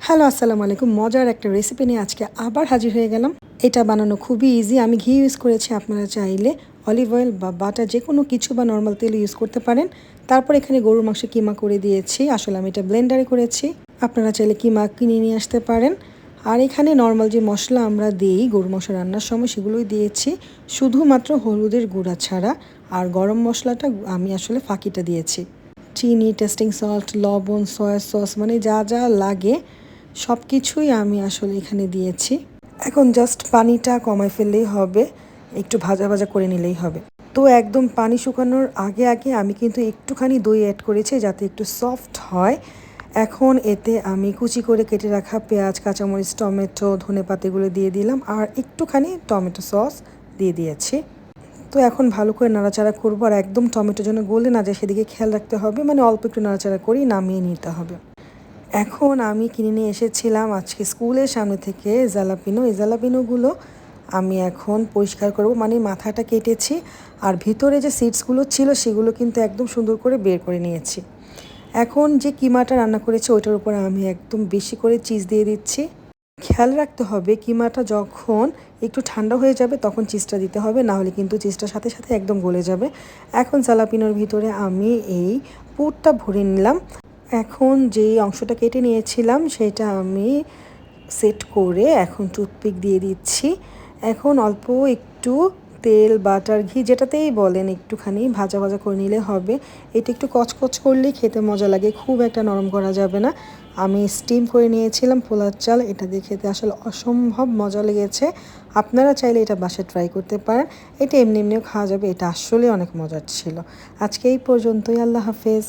Hello, আসসালামু আলাইকুম। মজার একটা রেসিপি নিয়ে আজকে আবার হাজির হয়ে গেলাম। এটা বানানো খুবই ইজি। আমি ঘি ইউজ করেছি, আপনারা চাইলে অলিভ অয়েল বা বাটার যে কোনো কিছু বা নর্মাল তেল ইউজ করতে পারেন। তারপর এখানে গরুর মাংস কিমা করে দিয়েছি। আসলে আমি এটা ব্লেন্ডারে করেছি, আপনারা চাইলে কিমা কিনে নিয়ে আসতে পারেন। আর এখানে নর্মাল যে মশলা আমরা দিই গরুর মাংস রান্নার সময় সেগুলোই দিয়েছি, শুধুমাত্র হলুদের গুঁড়া ছাড়া। আর গরম মশলাটা আমি আসলে ফাঁকিটা দিয়েছি। চিনি, টেস্টিং সল্ট, লবণ, সয়া সস, মানে যা যা লাগে সব কিছুই আমি আসলে এখানে দিয়েছি। এখন জাস্ট পানিটা কমায় ফেললেই হবে, একটু ভাজা ভাজা করে নিলেই হবে। তো একদম পানি শুকানোর আগে আগে আমি কিন্তু একটুখানি দই অ্যাড করেছি যাতে একটু সফট হয়। এখন এতে আমি কুচি করে কেটে রাখা পেঁয়াজ, কাঁচামরিচ, টমেটো, ধনেপাতাগুলো দিয়ে দিলাম আর একটুখানি টমেটো সস দিয়ে দিয়েছি। তো এখন ভালো করে নাড়াচাড়া করবো, আর একদম টমেটো যেন গলে না যায় সেদিকে খেয়াল রাখতে হবে, মানে অল্প একটু নাড়াচাড়া করেই নামিয়ে নিতে হবে। এখন আমি কিনে নিয়ে এসেছিলাম আজকে স্কুলের সামনে থেকে জালাপিনো। এই জালাপিনোগুলো আমি এখন পরিষ্কার করব, মানে মাথাটা কেটেছি আর ভিতরে যে সিডসগুলো ছিল সেগুলো কিন্তু একদম সুন্দর করে বের করে নিয়েছি। এখন যে কিমাটা রান্না করেছি ওইটার উপর আমি একদম বেশি করে চিজ দিয়ে দিচ্ছি। খেয়াল রাখতে হবে কিমাটা যখন একটু ঠান্ডা হয়ে যাবে তখন চিজটা দিতে হবে, না হলে কিন্তু চিজটার সাথে সাথে একদম গলে যাবে। এখন জালাপিনোর ভিতরে আমি এই পুরটা ভরে নিলাম। এখন যেই অংশটা কেটে নিয়েছিলাম সেটা আমি সেট করে এখন টুথপিক দিয়ে দিচ্ছি। এখন অল্প একটু তেল, বাটার, ঘি যেটাতেই বলেন একটুখানি ভাজা ভাজা করে নিলে হবে। এটা একটু কচকচ করলেই খেতে মজা লাগে, খুব একটা নরম করা যাবে না। আমি স্টিম করে নিয়েছিলাম পোলার চাল, এটা দিয়ে খেতে আসলে অসম্ভব মজা লেগেছে। আপনারা চাইলে এটা বাসায় ট্রাই করতে পারেন। এটা এমনি এমনিও খাওয়া যাবে, এটা আসলে অনেক মজার ছিল। আজকে এই পর্যন্তই, আল্লাহ হাফেজ।